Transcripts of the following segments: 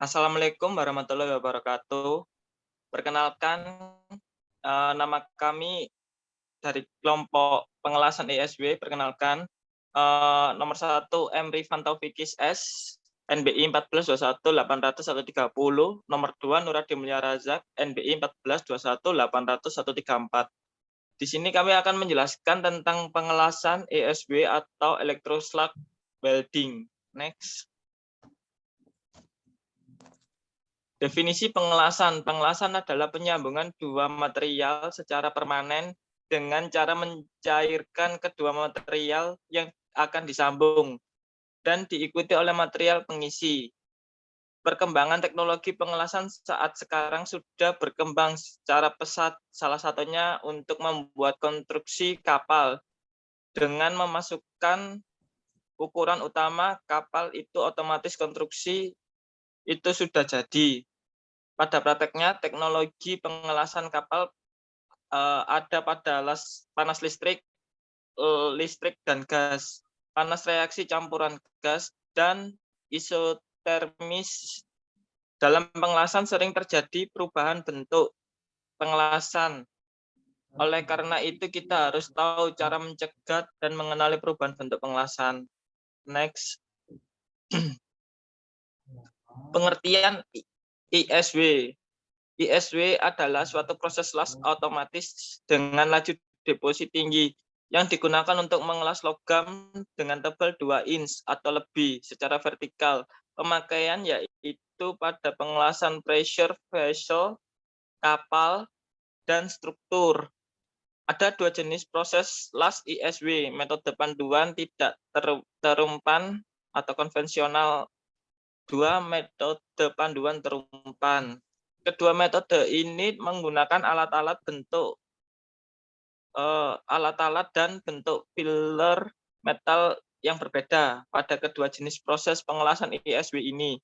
Assalamualaikum warahmatullahi wabarakatuh. Perkenalkan, nama kami dari kelompok pengelasan ESW. Perkenalkan, nomor 1 M. Rifan Taufikis S, NBI 1421800130, nomor 2 Nuradi Mulya Razak, NBI 1421800134. Di sini kami akan menjelaskan tentang pengelasan ESW atau electroslug welding. Next. Definisi pengelasan. Pengelasan adalah penyambungan dua material secara permanen dengan cara mencairkan kedua material yang akan disambung dan diikuti oleh material pengisi. Perkembangan teknologi pengelasan saat sekarang sudah berkembang secara pesat, salah satunya untuk membuat konstruksi kapal dengan memasukkan ukuran utama kapal itu otomatis konstruksi itu sudah jadi. Pada prakteknya, teknologi pengelasan kapal ada pada panas listrik, dan gas, panas reaksi campuran gas, dan isotermis. Dalam pengelasan sering terjadi perubahan bentuk pengelasan. Oleh karena itu, kita harus tahu cara mencegah dan mengenali perubahan bentuk pengelasan. Next. Pengertian ISW. ISW adalah suatu proses las otomatis dengan laju deposit tinggi yang digunakan untuk mengelas logam dengan tebal 2 inch atau lebih secara vertikal. Pemakaian yaitu pada pengelasan pressure vessel, kapal, dan struktur. Ada dua jenis proses las ISW, metode panduan tidak terumpan atau konvensional, dua metode panduan terumpan. Kedua metode ini menggunakan alat-alat dan bentuk filler metal yang berbeda pada kedua jenis proses pengelasan ISW ini.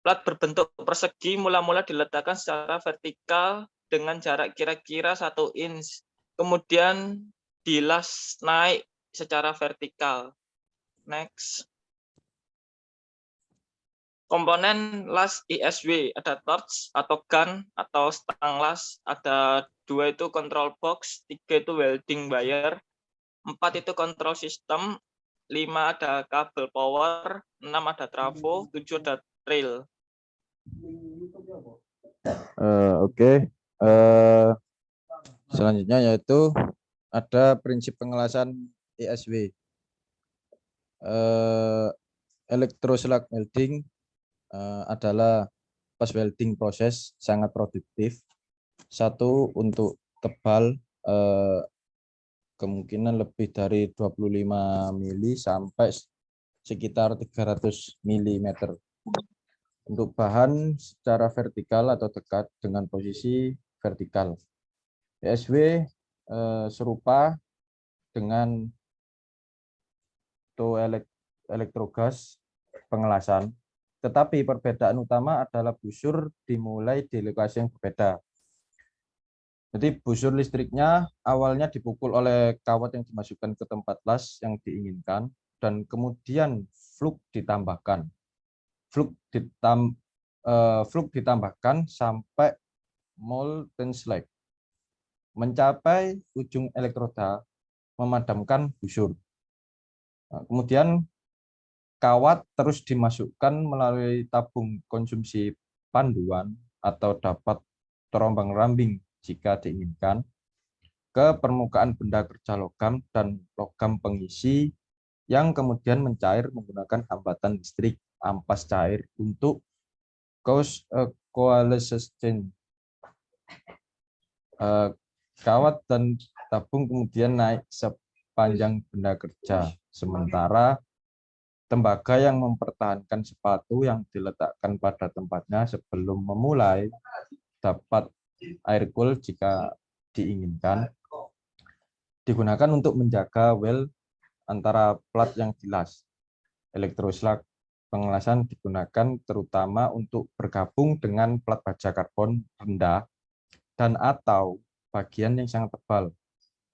Plat berbentuk persegi mula-mula diletakkan secara vertikal dengan jarak kira-kira 1 inch, kemudian dilas naik secara vertikal. Next. Komponen las ISW ada torch atau gun atau stang las, ada 2 itu control box, 3 itu welding wire, 4 itu control system, 5 ada kabel power, 6 ada trafo, 7 ada rail. Oke. Selanjutnya yaitu ada prinsip pengelasan ISW. Electroslug welding adalah pas welding proses sangat produktif. Satu, untuk tebal kemungkinan lebih dari 25 mili sampai sekitar 300 mm. Untuk bahan secara vertikal atau dekat dengan posisi vertikal. ISW serupa dengan elektrogas pengelasan, tetapi perbedaan utama adalah busur dimulai di lokasi yang berbeda. Jadi busur listriknya awalnya dipukul oleh kawat yang dimasukkan ke tempat las yang diinginkan, dan kemudian fluk ditambahkan. Fluk ditambahkan sampai molten slag, mencapai ujung elektroda, memadamkan busur. Kemudian kawat terus dimasukkan melalui tabung konsumsi panduan atau dapat terombang-ambing jika diinginkan ke permukaan benda kerja logam dan logam pengisi yang kemudian mencair menggunakan hambatan listrik ampas cair untuk coalescence. Kawat dan tabung kemudian naik sepanjang benda kerja, sementara tembaga yang mempertahankan sepatu yang diletakkan pada tempatnya sebelum memulai dapat air cool jika diinginkan, digunakan untuk menjaga well antara plat yang dilas. Elektroslug pengelasan digunakan terutama untuk bergabung dengan plat baja karbon rendah dan atau bagian yang sangat tebal.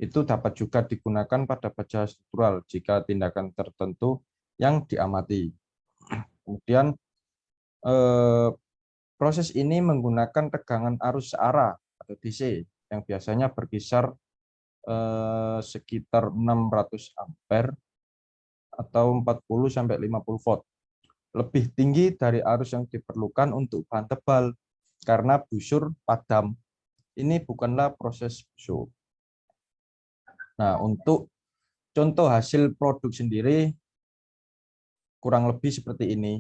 Itu dapat juga digunakan pada baja struktural jika tindakan tertentu yang diamati. Kemudian Proses ini menggunakan tegangan arus searah atau DC yang biasanya berkisar sekitar 600 ampere atau 40 sampai 50 volt. Lebih tinggi dari arus yang diperlukan untuk bahan tebal karena busur padam. Ini bukanlah proses busur. Nah, untuk contoh hasil produk sendiri kurang lebih seperti ini.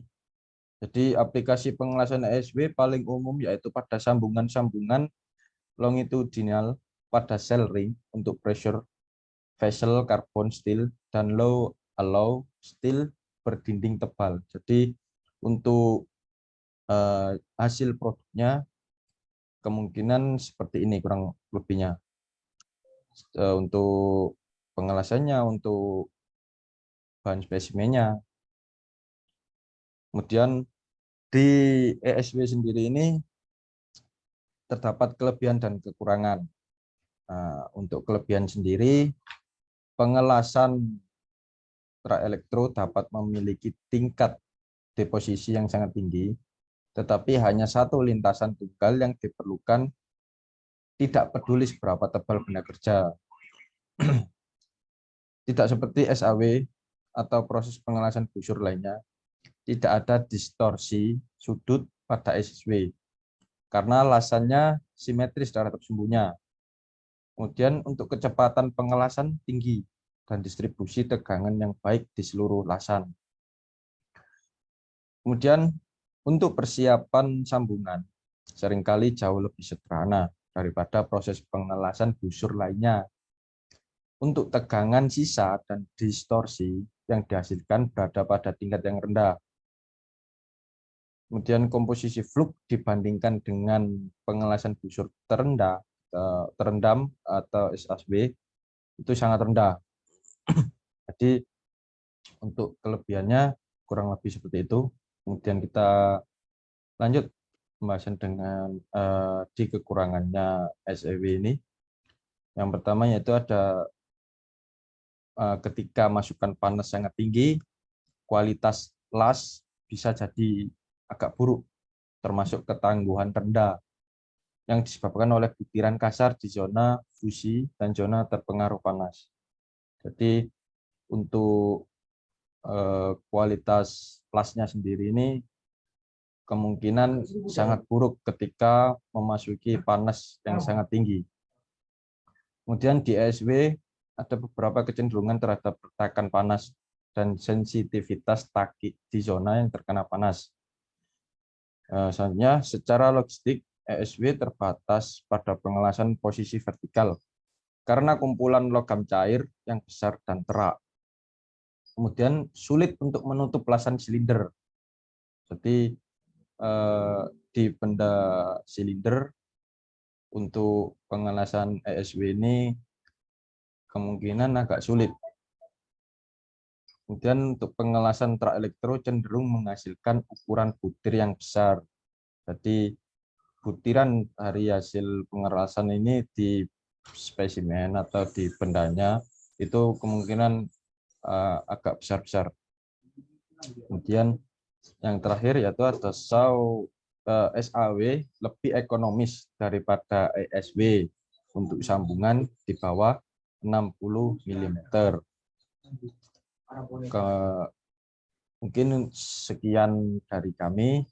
Jadi aplikasi pengelasan ESW paling umum yaitu pada sambungan-sambungan longitudinal pada sel ring untuk pressure vessel carbon steel dan low alloy steel berdinding tebal. Jadi untuk hasil produknya kemungkinan seperti ini kurang lebihnya. Untuk pengelasannya, untuk bahan spesimennya. Kemudian di ESW sendiri ini terdapat kelebihan dan kekurangan. Nah, untuk kelebihan sendiri, pengelasan traelektro dapat memiliki tingkat deposisi yang sangat tinggi, tetapi hanya satu lintasan tunggal yang diperlukan, tidak peduli seberapa tebal benda kerja. Tidak seperti SAW atau proses pengelasan busur lainnya, tidak ada distorsi sudut pada ESW karena lasannya simetris terhadap sumbunya. Kemudian untuk kecepatan pengelasan tinggi dan distribusi tegangan yang baik di seluruh lasan. Kemudian untuk persiapan sambungan seringkali jauh lebih sederhana daripada proses pengelasan busur lainnya. Untuk tegangan sisa dan distorsi yang dihasilkan berada pada tingkat yang rendah. Kemudian komposisi fluk dibandingkan dengan pengelasan busur terendam atau SSB itu sangat rendah. Jadi untuk kelebihannya kurang lebih seperti itu. Kemudian kita lanjut pembahasan dengan di kekurangannya SEW ini. Yang pertama yaitu ada ketika masukan panas sangat tinggi, kualitas las bisa jadi agak buruk, termasuk ketangguhan rendah yang disebabkan oleh butiran kasar di zona fusi dan zona terpengaruh panas. Jadi untuk kualitas lasnya sendiri ini kemungkinan sangat buruk ketika memasuki panas yang sangat tinggi. Kemudian di ESW ada beberapa kecenderungan terhadap pertakan panas dan sensitivitas taki di zona yang terkena panas. Selanjutnya, secara logistik, ESW terbatas pada pengelasan posisi vertikal karena kumpulan logam cair yang besar dan terak. Kemudian sulit untuk menutup lasan silinder. Jadi di benda silinder untuk pengelasan ESW ini kemungkinan agak sulit. Kemudian untuk pengelasan traelektro cenderung menghasilkan ukuran butir yang besar. Jadi butiran dari hasil pengelasan ini di spesimen atau di bendanya itu kemungkinan agak besar-besar. Kemudian yang terakhir yaitu ada SAW lebih ekonomis daripada ESW untuk sambungan di bawah 60 mm. Mungkin sekian dari kami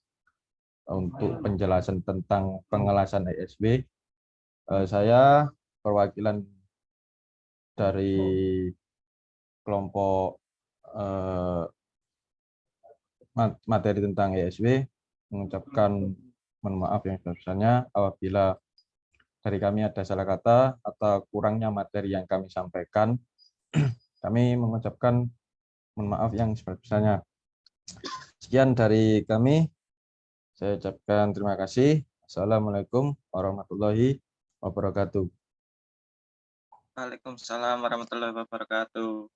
untuk penjelasan tentang pengelasan ESW. Saya perwakilan dari kelompok materi tentang ESW mengucapkan mohon maaf yang sebesar-besarnya apabila dari kami ada salah kata atau kurangnya materi yang kami sampaikan. Kami mengucapkan mohon maaf yang sebesar-besarnya. Sekian dari kami. Saya ucapkan terima kasih. Assalamualaikum warahmatullahi wabarakatuh. Waalaikumsalam warahmatullahi wabarakatuh.